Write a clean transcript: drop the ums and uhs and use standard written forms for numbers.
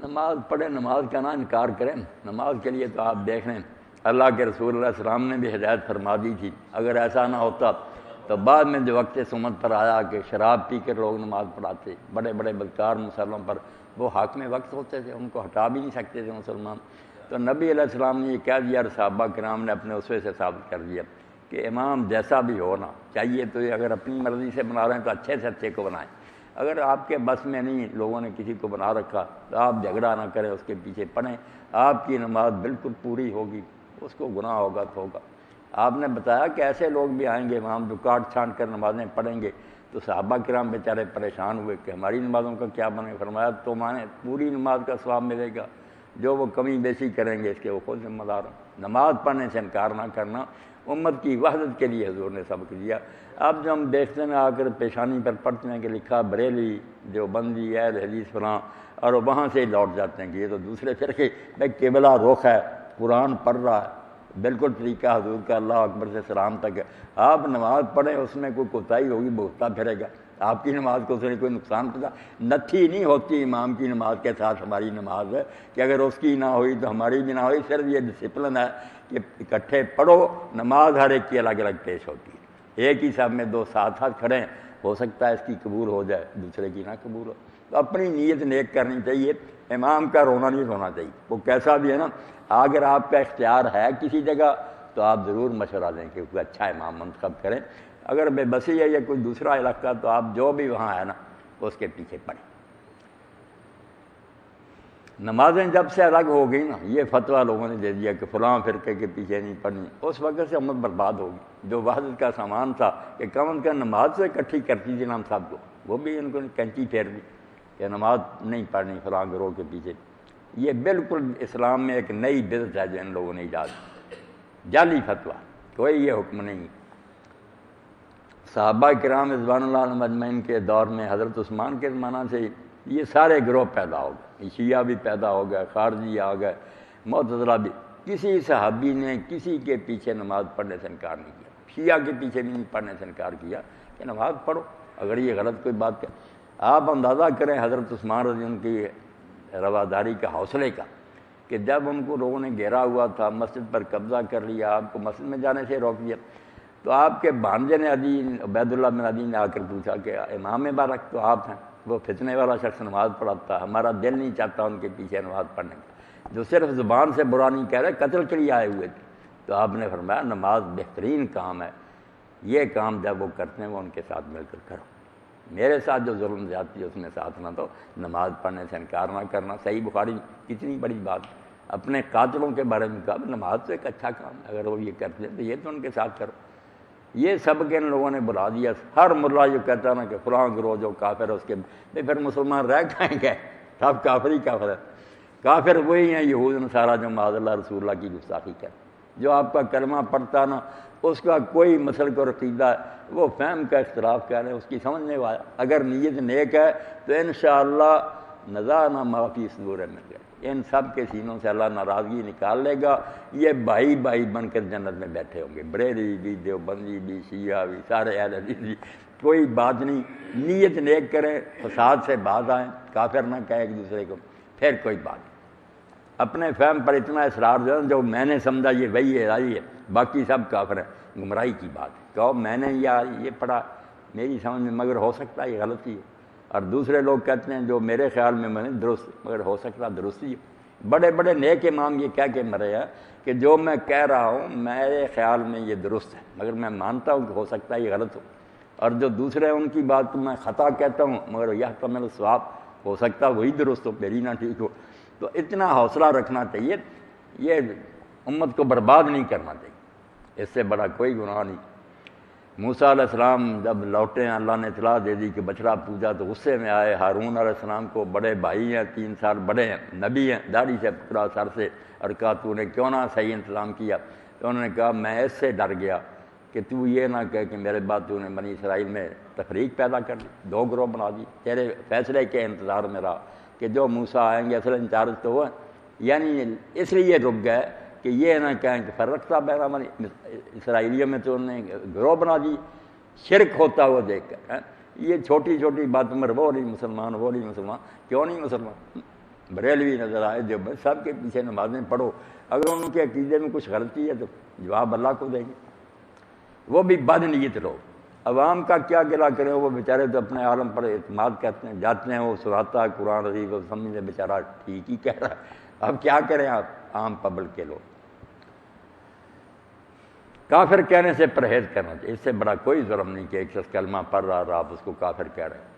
نماز پڑھیں، نماز کا نہ انکار کریں۔ نماز کے لیے تو آپ دیکھ لیں اللہ کے رسول اللہ علیہ السلام نے بھی ہدایت فرما دی تھی۔ اگر ایسا نہ ہوتا تو بعد میں جو وقت سمت پر آیا کہ شراب پی کر لوگ نماز پڑھاتے، بڑے بڑے بدکار مسلمانوں پر، وہ حاکم وقت ہوتے تھے، ان کو ہٹا بھی نہیں سکتے تھے مسلمان۔ تو نبی علیہ السلام نے یہ کہہ دیا اور صحابہ کرام نے اپنے اسوے سے ثابت کر دیا کہ امام جیسا بھی ہو نا چاہیے تو یہ اگر اپنی مرضی سے بنا رہے ہیں تو اچھے سے اچھے کو بنائیں، اگر آپ کے بس میں نہیں لوگوں نے کسی کو بنا رکھا تو آپ جھگڑا نہ کریں، اس کے پیچھے پڑھیں، آپ کی نماز بالکل پوری ہوگی، اس کو گناہ ہوگا تو ہوگا۔ آپ نے بتایا کہ ایسے لوگ بھی آئیں گے امام جو کاٹ چھانٹ کر نمازیں پڑھیں گے، تو صحابہ کرام بیچارے پریشان ہوئے کہ ہماری نمازوں کا کیا بنے؟ فرمایا تو مانے پوری نماز کا ثواب ملے گا، جو وہ کمی بیشی کریں گے اس کے وہ خود ذمہ دار ہیں۔ نماز پڑھنے سے انکار نہ کرنا امت کی وحدت کے لیے حضور نے سبق دیا۔ اب جو ہم دیکھتے ہیں آ کر پیشانی پر پڑھتے ہیں کہ لکھا بریلی، دیوبندی، اہل حدیث فلاں، اور وہاں سے لوٹ جاتے ہیں کہ یہ تو دوسرے فرقے میں قبلہ رخ ہے، قرآن پڑھ رہا ہے، بالکل طریقہ حضور کا اللہ اکبر سے سلام تک ہے۔ آپ نماز پڑھیں اس میں کوئی کوتاہی ہوگی بھگتا پھرے گا، آپ کی نماز کو اس نے کوئی نقصان پہنچا؟ نتھی نہیں ہوتی امام کی نماز کے ساتھ ہماری نماز ہے کہ اگر اس کی نہ ہوئی تو ہماری بھی نہ ہوئی، صرف یہ ڈسپلن ہے کہ اکٹھے پڑھو، نماز ہر ایک کی الگ الگ پیش ہوتی ہے، ایک ہی صف میں دو ساتھ ساتھ کھڑے ہیں، ہو سکتا ہے اس کی قبول ہو جائے دوسرے کی نہ قبول ہو، تو اپنی نیت نیک کرنی چاہیے، امام کا رونا نہیں رونا چاہیے، وہ کیسا بھی ہے نا۔ اگر آپ کا اختیار ہے کسی جگہ تو آپ ضرور مشورہ دیں کہ کوئی اچھا امام منتخب کریں، اگر بے بسی ہے یا کوئی دوسرا علاقہ تو آپ جو بھی وہاں ہے نا اس کے پیچھے پڑھیں۔ نمازیں جب سے الگ ہو گئی نا، یہ فتویٰ لوگوں نے دے دیا کہ فلاں فرقے کے پیچھے نہیں پڑھنی، اس وقت سے امت برباد ہوگی۔ جو وحدت کا سامان تھا کہ کم از کم نماز سے اکٹھی کرتی تھی نا ہم سب کو، وہ بھی ان کو کینچی پھیر دی کہ نماز نہیں پڑھنی فلاں گروہ کے پیچھے۔ یہ بالکل اسلام میں ایک نئی بدعت ہے جو ان لوگوں نے ایجاد کی، جعلی فتویٰ، کوئی یہ حکم نہیں۔ صحابہ کرام رضوان اللہ علیہم اجمعین کے دور میں حضرت عثمان کے زمانہ سے یہ سارے گروہ پیدا ہو گئے، شیعہ بھی پیدا ہو گئے، خارجی آ گئے، معتزلہ بھی۔ کسی صحابی نے کسی کے پیچھے نماز پڑھنے سے انکار نہیں کیا، شیعہ کے پیچھے بھی نہیں پڑھنے سے انکار کیا کہ نماز پڑھو اگر یہ غلط کوئی بات ہے۔ آپ اندازہ کریں حضرت عثمان رضی اللہ عنہ کی رواداری کا، حوصلے کا، کہ جب ان کو لوگوں نے گھیرا ہوا تھا، مسجد پر قبضہ کر لیا، آپ کو مسجد میں جانے سے روک دیا، تو آپ کے بھانجے نے عبید اللہ بن عدی نے آ کر پوچھا کہ امام مبارک تو آپ ہیں، وہ فتنے والا شخص نماز پڑھاتا، ہمارا دل نہیں چاہتا ان کے پیچھے نماز پڑھنے کا، جو صرف زبان سے برا نہیں کہہ رہے، قتل کے لیے آئے ہوئے تھے۔ تو آپ نے فرمایا نماز بہترین کام ہے، یہ کام جب وہ کرتے ہیں وہ ان کے ساتھ مل کر کرو، میرے ساتھ جو ظلم زیادتی ہے اس میں ساتھ نہ دو، نماز پڑھنے سے انکار نہ کرنا۔ صحیح بخاری، کتنی بڑی بات، اپنے قاتلوں کے بارے میں کہا نماز تو ایک اچھا کام ہے، اگر وہ یہ کرتے ہیں تو یہ تو ان کے ساتھ کرو۔ یہ سب کے ان لوگوں نے بلا دیا۔ ہر ملا جو کہتا ہے نا کہ فلاں گروہ جو کافر ہے اس کے پھر مسلمان رہ جائیں گے، سب کافر ہی کافر ہے۔ کافر وہی ہیں یہود نصارہ جو معاذ اللہ رسول اللہ کی گستاخی کریں، جو آپ کا کلمہ پڑھتا نا اس کا کوئی مسلک اور عقیدہ ہے، وہ فہم کا اختلاف کہہ رہے ہیں، اس کی سمجھنے والا اگر نیت نیک ہے تو انشاءاللہ نزعنا ما فی صدورہم من غل، ان سب کے سینوں سے اللہ ناراضگی نکال لے گا، یہ بھائی بھائی بن کر جنت میں بیٹھے ہوں گے، بریلوی بھی، دیوبندی بھی، شیعہ بھی، سارے اہل حدیث بھی، کوئی بات نہیں، نیت نیک کریں، فساد سے باز آئیں، کافر نہ کہیں ایک دوسرے کو، پھر کوئی بات نہیں۔ اپنے فہم پر اتنا اصرار جو میں نے سمجھا یہ وہی ہے آئی ہے، باقی سب کافر ہیں، گمراہی کی بات ہے۔ کہو میں نے یہ پڑھا میری سمجھ میں، مگر ہو سکتا ہے یہ غلطی ہے، اور دوسرے لوگ کہتے ہیں جو میرے خیال میں میں نے درست، مگر ہو سکتا ہے درستی ہے۔ بڑے بڑے نیک امام یہ کہہ کے مرے ہیں کہ جو میں کہہ رہا ہوں میرے خیال میں یہ درست ہے، مگر میں مانتا ہوں کہ ہو سکتا ہے یہ غلط ہو، اور جو دوسرے ان کی بات کو میں خطا کہتا ہوں مگر یحتمل الصواب، ہو سکتا ہے وہی درست ہو، میری نہ ٹھیک ہو۔ تو اتنا حوصلہ رکھنا چاہیے، یہ امت کو برباد نہیں کرنا چاہیے، اس سے بڑا کوئی گناہ نہیں۔ موسیٰ علیہ السلام جب لوٹے اللہ نے اطلاع دے دی کہ بچڑا پوجا تو غصے میں آئے، ہارون علیہ السلام کو بڑے بھائی ہیں، 3 سال بڑے ہیں، نبی ہیں، داڑھی سے پکڑا سر سے اور کہا تو نے کیوں نہ صحیح انتظام کیا؟ تو انہوں نے کہا میں اس سے ڈر گیا کہ تو یہ نہ کہے کہ میرے بعد تو نے بنی اسرائیل میں تفریق پیدا کر دی، 2 گروہ بنا دی، تیرے فیصلے کے انتظار میں رہا کہ جو موسیٰ آئیں گے، اصل انچارج تو وہ ہے، یعنی اس لیے رک گئے کہ یہ نہ کہیں کہ فرقتا بین بنی اسرائیلیوں میں تو انہوں نے گروہ بنا دی، شرک ہوتا ہوا دیکھ کر۔ یہ چھوٹی چھوٹی بات، عمر وہ نہیں مسلمان، وہ نہیں مسلمان، کیوں نہیں مسلمان؟ بریلوی نظر آئے، جو سب کے پیچھے نمازیں پڑھو، اگر ان کے عقیدے میں کچھ غلطی ہے تو جواب اللہ کو دیں گے۔ وہ بھی بد نیت لوگ، عوام کا کیا گلا کریں، وہ بیچارے تو اپنے عالم پر اعتماد کرتے ہیں، جاتے ہیں وہ سناتا ہے قرآن عزیز، وہ سمجھتے بیچارہ ٹھیک ہی کہہ رہا ہے، اب کیا کریں آپ عام پبلک کے لوگ۔ کافر کہنے سے پرہیز کرنا چاہیے، اس سے بڑا کوئی جرم نہیں کہ ایک شخص کلمہ پڑھ رہا اور آپ اس کو کافر کہہ رہے ہیں۔